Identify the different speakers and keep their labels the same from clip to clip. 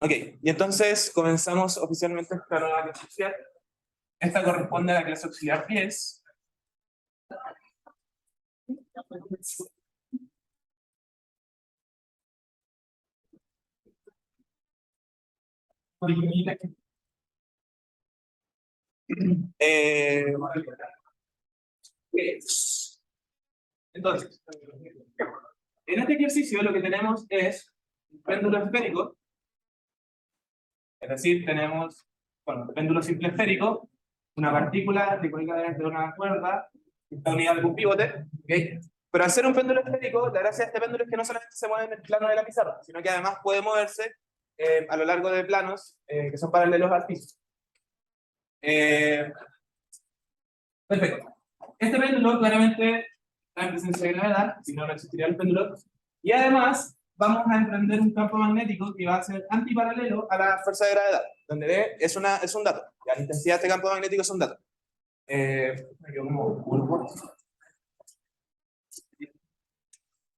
Speaker 1: Ok, y entonces comenzamos oficialmente esta nueva clase auxiliar. Esta corresponde a la clase auxiliar 10. Eh, entonces, en este ejercicio lo que tenemos es un péndulo esférico, es decir, tenemos, bueno, un péndulo simple esférico, una partícula que cuelga desde una cuerda, que está unida a algún pivote, ¿okay? Pero al ser un péndulo esférico, la gracia de este péndulo es que no solamente se mueve en el plano de la pizarra, sino que además puede moverse a lo largo de planos que son paralelos al piso. Perfecto. Este péndulo claramente está en presencia de gravedad, si no, no existiría el péndulo. Y además vamos a emprender un campo magnético que va a ser antiparalelo a la fuerza de gravedad, donde D es un dato. La intensidad de este campo magnético es un dato.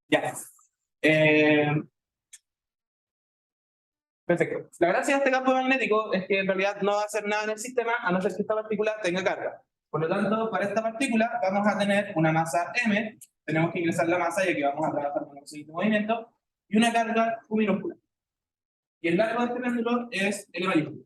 Speaker 1: Ya. Perfecto. La gracia de este campo magnético es que en realidad no va a hacer nada en el sistema a no ser que esta partícula tenga carga. Por lo tanto, para esta partícula vamos a tener una masa m, tenemos que ingresar la masa y aquí vamos a trabajar con el siguiente movimiento, y una carga Q minúscula. Y el largo de este péndulo es L mayúscula.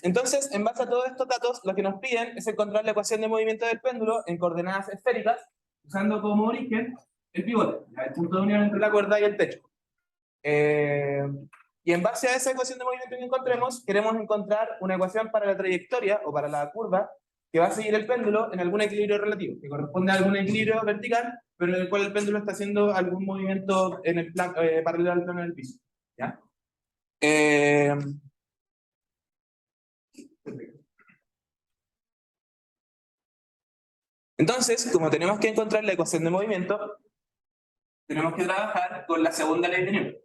Speaker 1: Entonces, en base a todos estos datos, lo que nos piden es encontrar la ecuación de movimiento del péndulo en coordenadas esféricas, usando como origen el pivote, el punto de unión entre la cuerda y el techo. Y en base a esa ecuación de movimiento que encontremos, queremos encontrar una ecuación para la trayectoria o para la curva que va a seguir el péndulo en algún equilibrio relativo, que corresponde a algún equilibrio vertical, pero en el cual el péndulo está haciendo algún movimiento en el plan, paralelo al plano del piso. ¿Ya? Entonces, como tenemos que encontrar la ecuación de movimiento, tenemos que trabajar con la segunda ley de Newton.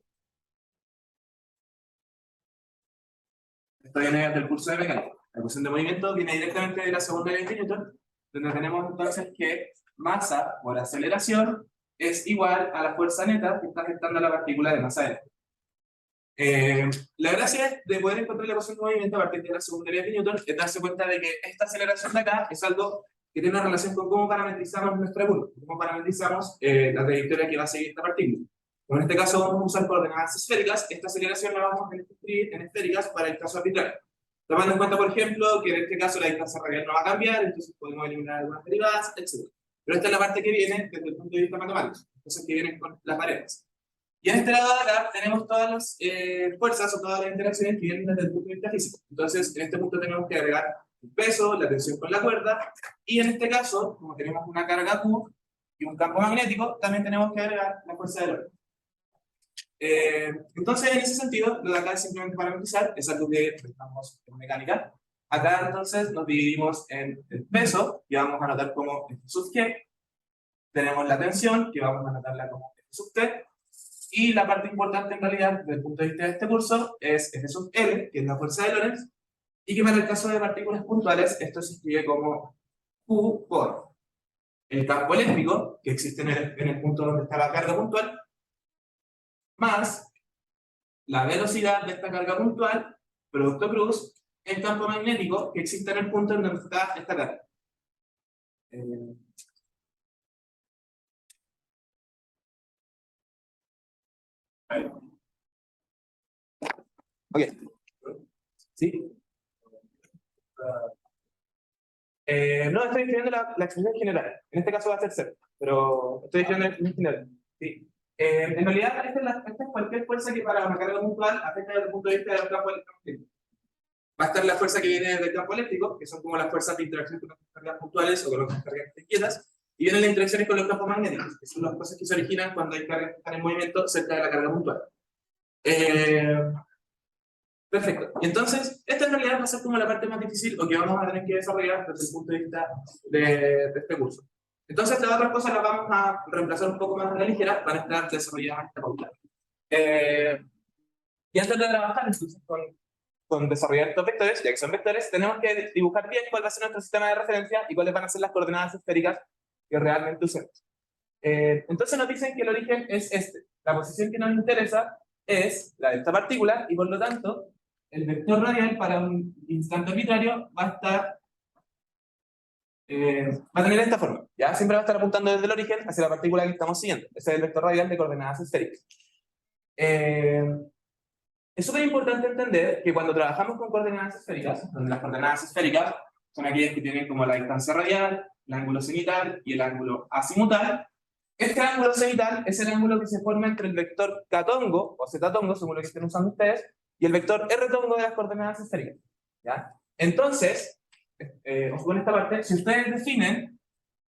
Speaker 1: Esto viene del curso de mecánica. La ecuación de movimiento viene directamente de la segunda ley de Newton, donde tenemos entonces que masa por aceleración es igual a la fuerza neta que está afectando a la partícula de masa m. La gracia de poder encontrar la ecuación de movimiento a partir de la segunda ley de Newton es darse cuenta de que esta aceleración de acá es algo que tiene una relación con cómo parametrizamos nuestra curva, cómo parametrizamos la trayectoria que va a seguir esta partícula. En este caso vamos a usar coordenadas esféricas. Esta aceleración la vamos a escribir en esféricas para el caso arbitrario. Tomando en cuenta, por ejemplo, que en este caso la distancia radial no va a cambiar, entonces podemos eliminar algunas derivadas, etc. Pero esta es la parte que viene desde el punto de vista matemático, entonces que vienen con las variables. Y en este lado de acá tenemos todas las fuerzas o todas las interacciones que vienen desde el punto de vista físico. Entonces, en este punto tenemos que agregar el peso, la tensión con la cuerda, y en este caso, como tenemos una carga Q y un campo magnético, también tenemos que agregar la fuerza del orden. Entonces, en ese sentido, lo de acá es simplemente parametrizar, es algo que estamos en mecánica. Acá entonces nos dividimos en el peso, que vamos a anotar como F sub G, tenemos la tensión, que vamos a anotarla como F sub T, y la parte importante en realidad, desde el punto de vista de este curso, es F sub L, que es la fuerza de Lorentz, y que para el caso de partículas puntuales, esto se escribe como Q por el campo eléctrico, que existe en el punto donde está la carga puntual, más la velocidad de esta carga puntual, producto cruz, el campo magnético que existe en el punto en donde está esta carga. Ok. ¿Sí? No, estoy escribiendo la expresión general. En este caso va a ser cero, pero estoy escribiendo la expresión general. Sí. En realidad, esta es cualquier fuerza que para una carga puntual afecta desde el punto de vista del campo eléctrico. Va a estar la fuerza que viene del campo eléctrico, que son como las fuerzas de interacción con las cargas puntuales o con las cargas quietas, y vienen las interacciones con los campos magnéticos, que son las cosas que se originan cuando hay cargas que están en movimiento cerca de la carga puntual. Perfecto. Y entonces, esta en realidad va a ser como la parte más difícil o que vamos a tener que desarrollar desde el punto de vista de este curso. Entonces, las otras cosas las vamos a reemplazar un poco más a la ligera para estar desarrolladas en esta pauta. Y antes de trabajar entonces con desarrollar estos vectores, ya que son vectores, tenemos que dibujar bien cuál va a ser nuestro sistema de referencia y cuáles van a ser las coordenadas esféricas que realmente usemos. Entonces nos dicen que el origen es este. La posición que nos interesa es la de esta partícula, y por lo tanto, el vector radial para un instante arbitrario va a estar, va a tener esta forma, ¿ya? Siempre va a estar apuntando desde el origen hacia la partícula que estamos siguiendo. Ese es el vector radial de coordenadas esféricas. Es súper importante entender que cuando trabajamos con coordenadas esféricas, donde las coordenadas esféricas son aquellas que tienen como la distancia radial, el ángulo cenital y el ángulo azimutal, este ángulo cenital es el ángulo que se forma entre el vector k-tongo, o z-tongo, según lo que estén usando ustedes, y el vector r-tongo de las coordenadas esféricas, ¿ya? Entonces, ojo con esta parte, si ustedes definen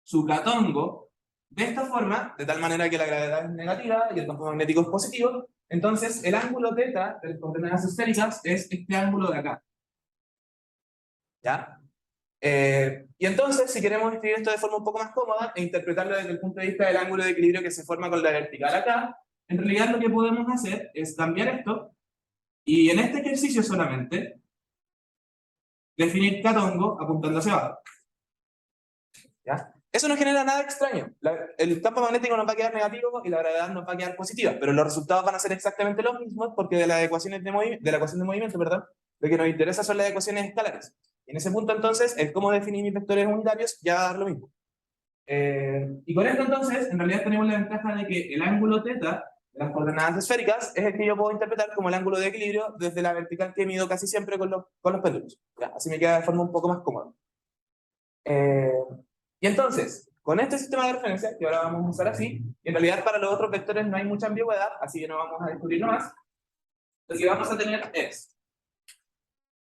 Speaker 1: su k-tongo de esta forma, de tal manera que la gravedad es negativa y el campo magnético es positivo, entonces el ángulo θ de las coordenadas esféricas es este ángulo de acá, ¿ya? Y entonces, si queremos escribir esto de forma un poco más cómoda e interpretarlo desde el punto de vista del ángulo de equilibrio que se forma con la vertical acá, en realidad lo que podemos hacer es cambiar esto, y en este ejercicio solamente, definir k-tongo apuntando hacia abajo, ¿ya? Eso no genera nada extraño. El campo magnético nos va a quedar negativo y la gravedad nos va a quedar positiva, pero los resultados van a ser exactamente los mismos porque de las ecuaciones de la ecuación de movimiento, perdón, lo que nos interesa son las ecuaciones escalares. Y en ese punto, entonces, el cómo definir mis vectores unitarios ya va a dar lo mismo. Y con esto, entonces, en realidad tenemos la ventaja de que el ángulo θ de las coordenadas esféricas es el que yo puedo interpretar como el ángulo de equilibrio desde la vertical que mido casi siempre con los péndulos. ¿Ya? Así me queda de forma un poco más cómoda. Y entonces, con este sistema de referencia, que ahora vamos a usar así, en realidad para los otros vectores no hay mucha ambigüedad, así que no vamos a discutirlo más. Lo que vamos a tener es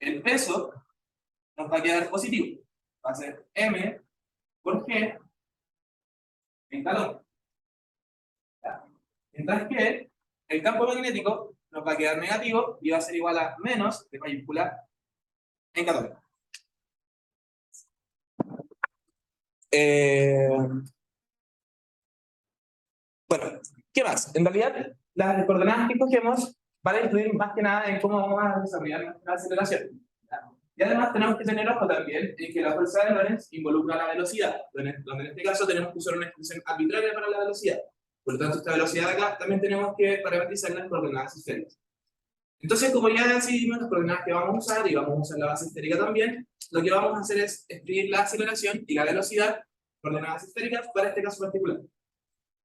Speaker 1: el peso nos va a quedar positivo. Va a ser m por g en calor. Mientras que el campo magnético nos va a quedar negativo y va a ser igual a menos de mayúscula en calor. Bueno, ¿qué más? En realidad, las coordenadas que cogemos van a influir más que nada en cómo vamos a desarrollar nuestra aceleración. Y además tenemos que tener ojo también en que la fuerza de Lorentz involucra la velocidad, donde en este caso tenemos que usar una expresión arbitraria para la velocidad. Por lo tanto, esta velocidad de acá también tenemos que parametrizar las coordenadas esféricas. Entonces, como ya decidimos las coordenadas que vamos a usar y vamos a usar la base esférica también, lo que vamos a hacer es escribir la aceleración y la velocidad, coordenadas esféricas, para este caso particular.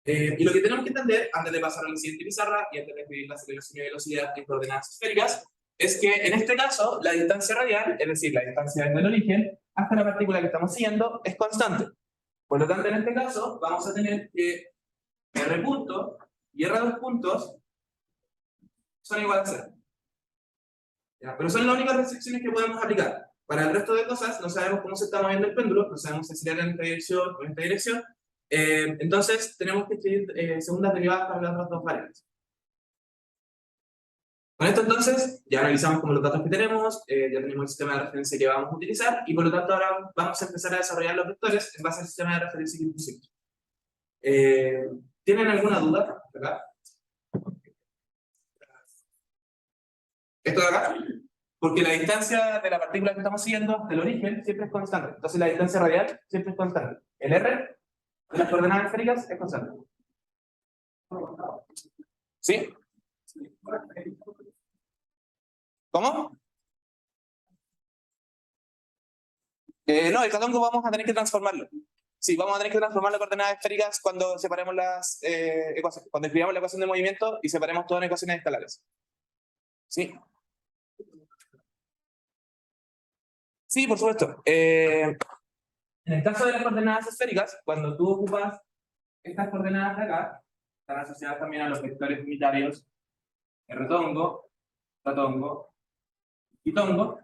Speaker 1: Y lo que tenemos que entender, antes de pasar a la siguiente pizarra y antes de escribir la aceleración y velocidad en coordenadas esféricas, es que en este caso la distancia radial, es decir, la distancia desde el origen hasta la partícula que estamos siguiendo, es constante. Por lo tanto, en este caso, vamos a tener que R punto y R2 puntos son iguales a 0. ¿Ya? Pero son las únicas restricciones que podemos aplicar. Para el resto de cosas, no sabemos cómo se está moviendo el péndulo, no sabemos si acelera en esta dirección o en esta dirección. Entonces, tenemos que escribir segundas derivadas para las otras dos variables. Con esto, entonces, ya analizamos como los datos que tenemos, ya tenemos el sistema de referencia que vamos a utilizar, y por lo tanto, ahora vamos a empezar a desarrollar los vectores en base al sistema de referencia que pusimos. ¿Tienen alguna duda? ¿Verdad? ¿Esto de acá? Porque la distancia de la partícula que estamos siguiendo del origen siempre es constante. Entonces la distancia radial siempre es constante. El R de las coordenadas esféricas es constante. ¿Sí? ¿Cómo? No, el k-tongo vamos a tener que transformarlo. Sí, vamos a tener que transformar las coordenadas esféricas cuando separemos las ecuaciones. Cuando escribamos la ecuación de movimiento y separemos todo en ecuaciones escalares. ¿Sí? Sí, por supuesto. En el caso de las coordenadas esféricas, cuando tú ocupas estas coordenadas de acá, están asociadas también a los vectores unitarios r-tongo, k-tongo y tongo.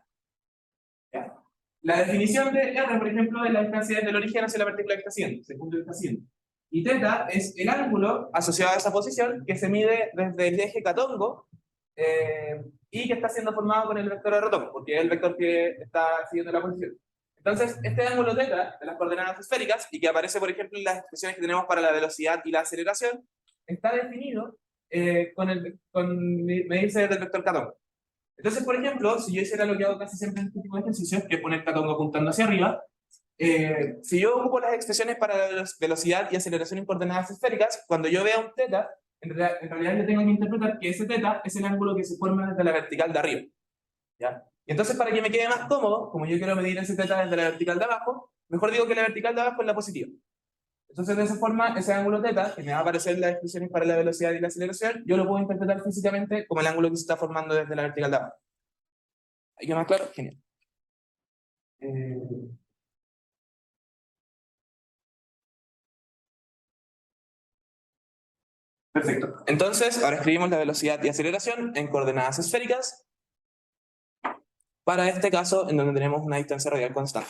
Speaker 1: ¿Ya? La definición de R, por ejemplo, es la distancia desde el origen hacia la partícula que está haciendo, ese punto que está haciendo. Y θ es el ángulo asociado a esa posición que se mide desde el eje k-tongo y que está siendo formado con el vector r-tongo, porque es el vector que está siguiendo la posición. Entonces, este ángulo θ de las coordenadas esféricas, y que aparece, por ejemplo, en las expresiones que tenemos para la velocidad y la aceleración, está definido con medirse desde el vector k-tongo. Entonces, por ejemplo, si yo hiciera lo que hago casi siempre en este tipo de ejercicios, que es poner k-tongo apuntando hacia arriba, si yo ocupo las expresiones para la velocidad y aceleración en coordenadas esféricas, cuando yo vea un θ, en realidad yo tengo que interpretar que ese θ es el ángulo que se forma desde la vertical de arriba. ¿Ya? Y entonces, para que me quede más cómodo, como yo quiero medir ese θ desde la vertical de abajo, mejor digo que la vertical de abajo es la positiva. Entonces, de esa forma, ese ángulo θ, que me va a aparecer en las expresiones para la velocidad y la aceleración, yo lo puedo interpretar físicamente como el ángulo que se está formando desde la vertical de abajo. ¿Hay que más claro? Genial. Perfecto. Entonces, ahora escribimos la velocidad y aceleración en coordenadas esféricas, para este caso, en donde tenemos una distancia radial constante.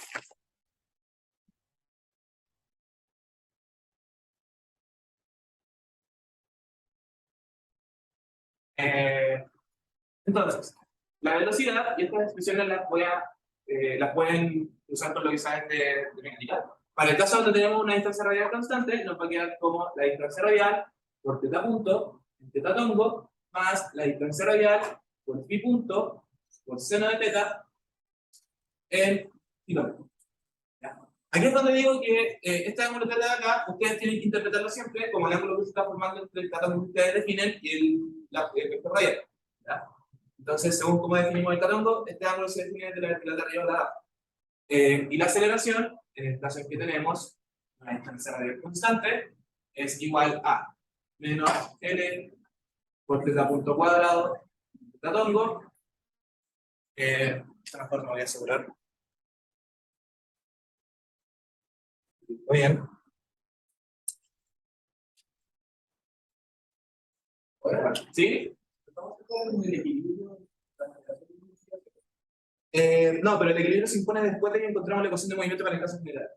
Speaker 1: Entonces, la velocidad y estas expresiones las pueden usar por lo que saben de mecánica. Para el caso donde tenemos una distancia radial constante, nos va a quedar como la distancia radial por θ punto en θ tongo más la distancia radial por phi punto por seno de θ en phi tongo. Aquí es donde digo que este ángulo θ de acá, ustedes tienen que interpretarlo siempre como el ángulo que se está formando entre el θ tongo que ustedes definen y el vector radial. ¿Ya? Entonces, según cómo definimos el catongo, este ángulo se define desde la vertical de arriba a la abajo. Y la aceleración, en el caso en que tenemos una distancia radial constante, es igual a menos L por θ punto cuadrado θ tongo. Esta mejor me voy a asegurar. Muy bien. ¿Sí? No, pero el equilibrio se impone después de que encontramos la ecuación de movimiento para el caso general.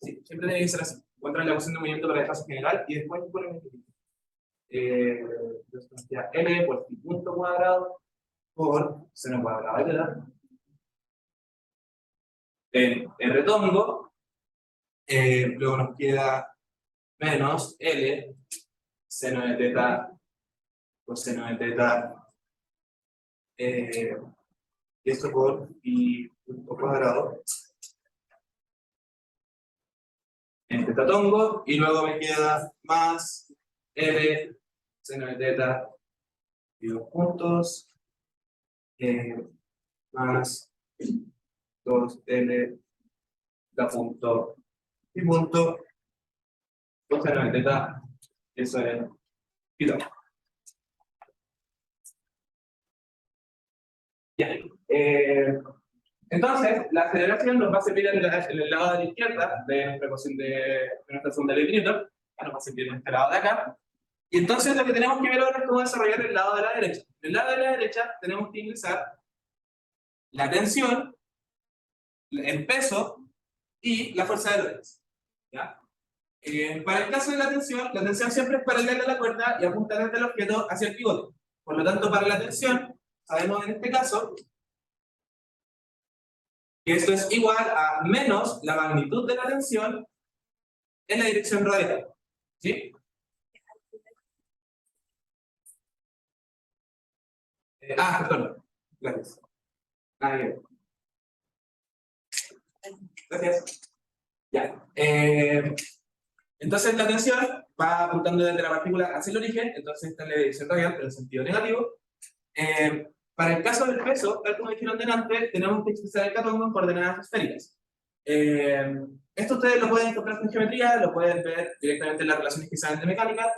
Speaker 1: Sí, siempre debe ser así. Encontrar la ecuación de movimiento para el caso general y después impone el equilibrio. Entonces, ya m por pi punto cuadrado por seno cuadrado de θ. En r tongo, luego nos queda menos L seno de θ coseno de θ, y esto por pi punto cuadrado en θ tongo, y luego me queda más L seno de θ y 2 puntos, más 2L da punto y punto coseno de θ, eso es pi tongo. Ya. Entonces, la aceleración nos va a servir en el lado de la izquierda de nuestra ecuación de nuestra segunda ley de Newton. Nos va a servir en este lado de acá. Y entonces lo que tenemos que ver ahora es cómo desarrollar el lado de la derecha. En el lado de la derecha tenemos que ingresar la tensión, el peso y la fuerza de Lorentz. ¿Ya? Para el caso de la tensión siempre es paralela a la cuerda y apunta desde el objeto hacia el pivote. Por lo tanto, para la tensión, sabemos en este caso que esto es igual a menos la magnitud de la tensión en la dirección radial. ¿Sí? Perdón. Gracias. Bien. Gracias. Ya. Entonces la tensión va apuntando desde la partícula hacia el origen, entonces está en la dirección radial, pero en sentido negativo. Para el caso del peso, tal como dijeron delante, tenemos que expresar el catongo en coordenadas esféricas. Esto ustedes lo pueden encontrar en geometría, lo pueden ver directamente en las relaciones que saben de mecánica,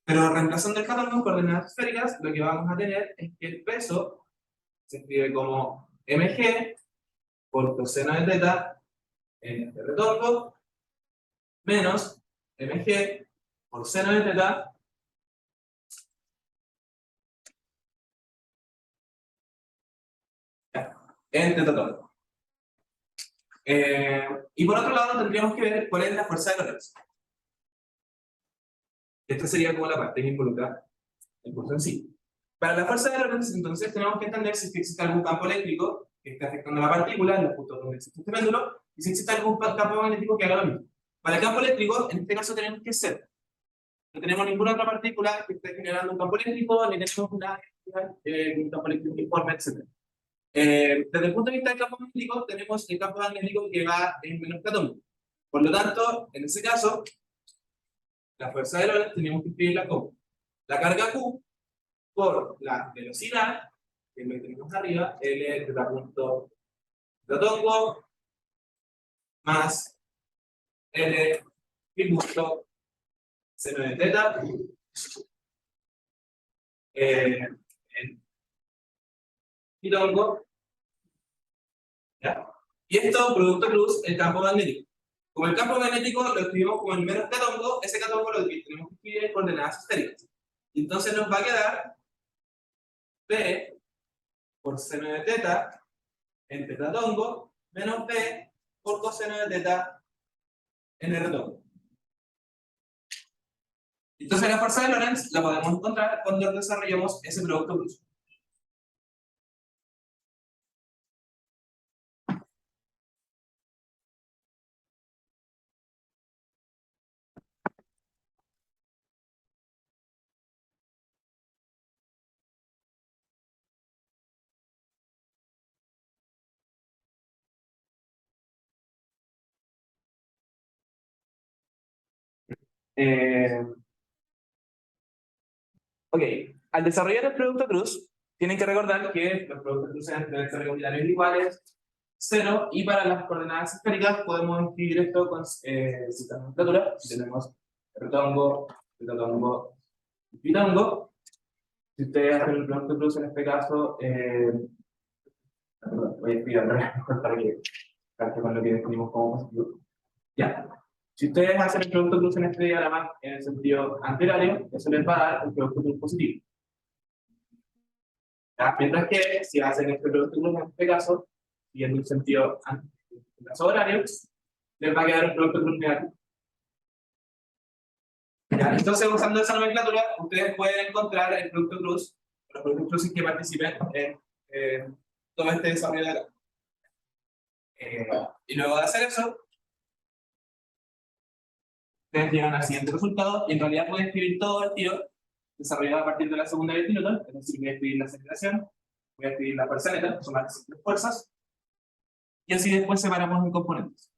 Speaker 1: pero reemplazando el catongo en coordenadas esféricas, lo que vamos a tener es que el peso se escribe como mg por coseno de θ en este retorno, menos mg por seno de θ en θ tongo. Y por otro lado tendríamos que ver cuál es la fuerza de Lorentz. Esta sería como la parte que involucra el curso en sí. Para la fuerza de Lorentz, entonces, tenemos que entender si existe algún campo eléctrico que esté afectando a la partícula en los puntos donde existe este péndulo, y si existe algún campo magnético que haga lo mismo. Para el campo eléctrico, en este caso tenemos que ser. No tenemos ninguna otra partícula que esté generando un campo eléctrico, ni tenemos un campo eléctrico uniforme, etc. Desde el punto de vista del campo magnético, tenemos el campo magnético que va en menos tongo. Por lo tanto, en ese caso, la fuerza de Lorentz tenemos que escribirla como la carga Q por la velocidad, que es lo que tenemos arriba, L teta punto tongo más L pi punto seno de teta en pi tongo, ¿ya? Y esto, producto cruz, el campo magnético. Como el campo magnético lo escribimos como el menos catongo, ese catongo lo tenemos que escribir en coordenadas esféricas. Y entonces nos va a quedar P por seno de teta en teta tongo menos P por coseno de teta en R tongo. Entonces la fuerza de Lorentz la podemos encontrar cuando desarrollamos ese producto cruz. Eh, ok, al desarrollar el producto cruz, tienen que recordar que los productos cruces deben ser recombinarios iguales, 0, y para las coordenadas esféricas podemos escribir esto con cierta nomenclatura. Tenemos retongo, pitatongo y pitongo. Si ustedes hacen el producto cruz en este caso, perdón, voy a escribir al revés para que calce con lo que definimos como positivo. Ya. Si ustedes hacen el producto cruz en este diagrama en el sentido anterior, eso les va a dar el producto cruz positivo. ¿Ya? Mientras que si hacen este producto cruz en este caso, y en un sentido horario, les va a quedar un producto cruz negativo. ¿Ya? Entonces, usando esa nomenclatura, ustedes pueden encontrar el producto cruz, los productos cruces que participen en todo este desarrollo de acá. Y luego de hacer eso, ustedes llegan al siguiente resultado, y en realidad pueden escribir todo el tiro desarrollado a partir de la segunda ley de Newton, es decir, voy a escribir la aceleración, voy a escribir la fuerza neta, que son las simples fuerzas, y así después separamos en componentes.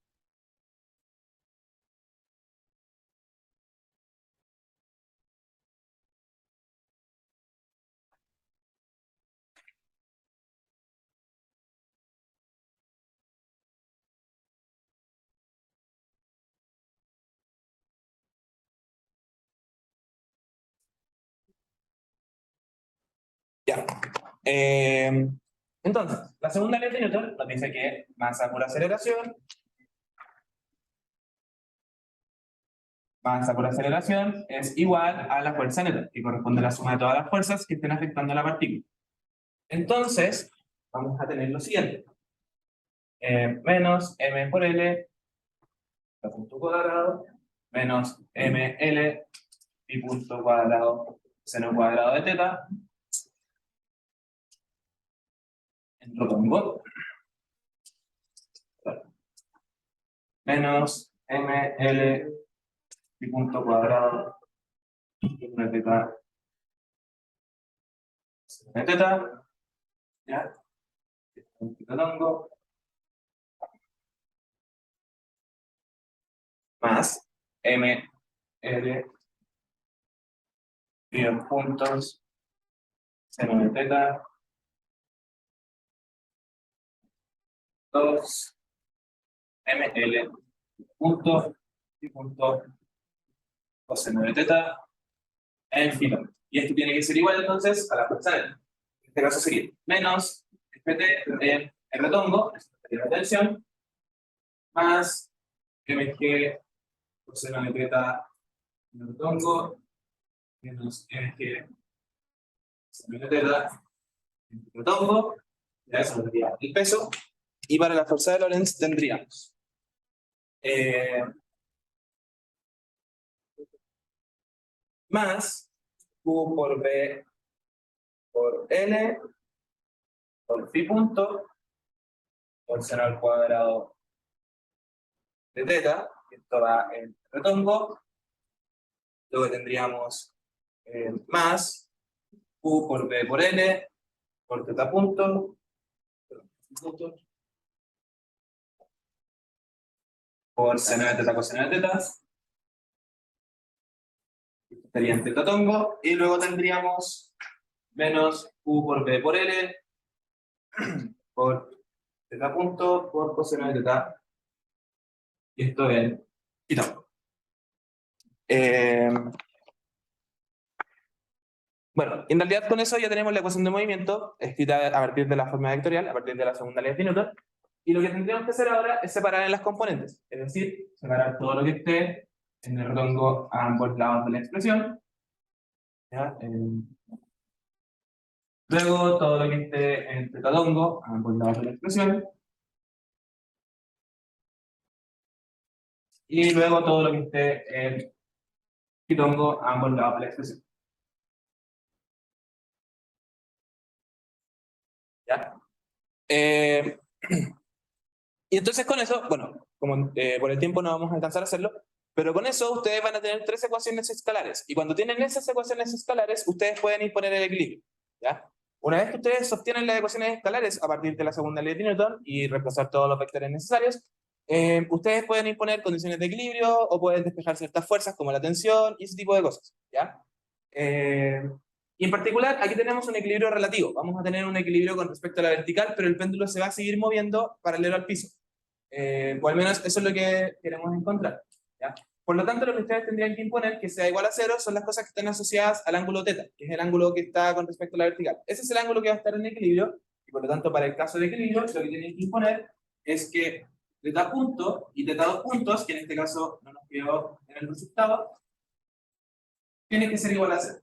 Speaker 1: Ya. Entonces, la segunda ley de Newton nos dice que masa por aceleración es igual a la fuerza neta, que corresponde a la suma de todas las fuerzas que estén afectando a la partícula. Entonces, vamos a tener lo siguiente. Menos m por l, punto cuadrado, menos ml, pi punto cuadrado, seno cuadrado de teta, en rotongo, menos ml, pi punto cuadrado, de teta, de teta, ¿ya? Rotongo, más ml, pi puntos, seno de teta, 2 ml punto y punto coseno de teta en filo. Y esto tiene que ser igual entonces a la fuerza neta. En este caso sería menos ft en r tongo, la tensión, más mg coseno de teta en r tongo, menos mg coseno de teta en r tongo, ya eso sería el peso. Y para la fuerza de Lorentz tendríamos más Q por B por L por phi punto por seno al cuadrado de teta, esto va en retongo, luego tendríamos más Q por B por L por teta punto, por seno de teta coseno de teta, estaría en tetatongo, y luego tendríamos menos U por B por L, por teta punto, por coseno de teta, y esto es pitongo. Bueno, en realidad con eso ya tenemos la ecuación de movimiento escrita a partir de la forma vectorial, a partir de la segunda ley de Newton, y lo que tendríamos que hacer ahora es separar en las componentes, es decir, separar todo lo que esté en el redongo a ambos lados de la expresión, ¿ya? Luego todo lo que esté en el tetadongo a ambos lados de la expresión, y luego todo lo que esté en pitongo a ambos lados de la expresión. ¿Ya? Y entonces con eso, bueno, como por el tiempo no vamos a alcanzar a hacerlo, pero con eso ustedes van a tener tres ecuaciones escalares. Y cuando tienen esas ecuaciones escalares, ustedes pueden imponer el equilibrio. ¿Ya? Una vez que ustedes obtienen las ecuaciones escalares a partir de la segunda ley de Newton y reemplazar todos los vectores necesarios, ustedes pueden imponer condiciones de equilibrio o pueden despejar ciertas fuerzas como la tensión y ese tipo de cosas. ¿Ya? Y en particular, aquí tenemos un equilibrio relativo. Vamos a tener un equilibrio con respecto a la vertical, pero el péndulo se va a seguir moviendo paralelo al piso. O al menos eso es lo que queremos encontrar. ¿Ya? Por lo tanto, lo que ustedes tendrían que imponer que sea igual a 0 son las cosas que están asociadas al ángulo θ, que es el ángulo que está con respecto a la vertical. Ese es el ángulo que va a estar en equilibrio, y por lo tanto, para el caso de equilibrio, lo que tienen que imponer es que θ punto y θ2 puntos, que en este caso no nos quedó en el resultado, tiene que ser igual a 0.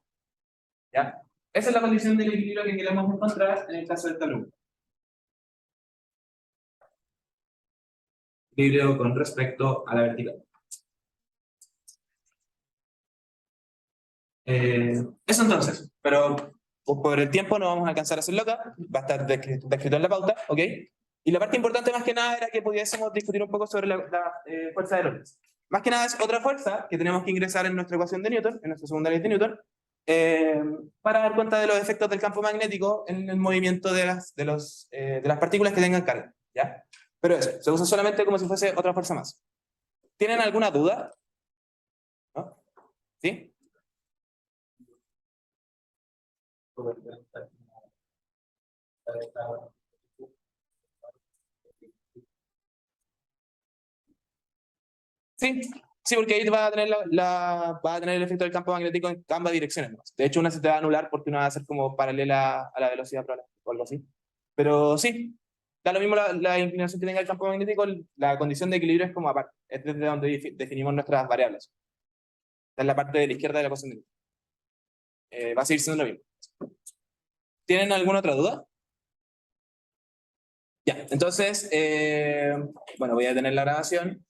Speaker 1: ¿Ya? Esa es la condición del equilibrio que queremos encontrar en el caso del talón. Equilibrio con respecto a la vertical. Eso entonces, pero por el tiempo no vamos a alcanzar a hacerlo acá, va a estar descrito en la pauta, ¿ok? Y la parte importante más que nada era que pudiésemos discutir un poco sobre la fuerza de Lorentz. Más que nada es otra fuerza que tenemos que ingresar en nuestra ecuación de Newton, en nuestra segunda ley de Newton, para dar cuenta de los efectos del campo magnético en el movimiento de las partículas que tengan carga, ¿ya? Pero eso, se usa solamente como si fuese otra fuerza más. ¿Tienen alguna duda? ¿No? ¿Sí? Sí, sí, porque ahí va a tener, va a tener el efecto del campo magnético en ambas direcciones, ¿no? De hecho, una se te va a anular porque una va a ser como paralela a la velocidad o algo así. Pero sí, da lo mismo la inclinación que tenga el campo magnético, la condición de equilibrio es como aparte, es desde donde definimos nuestras variables. Esta es la parte de la izquierda de la ecuación de Newton. Va a seguir siendo lo mismo. ¿Tienen alguna otra duda? Ya, entonces, bueno, voy a detener la grabación.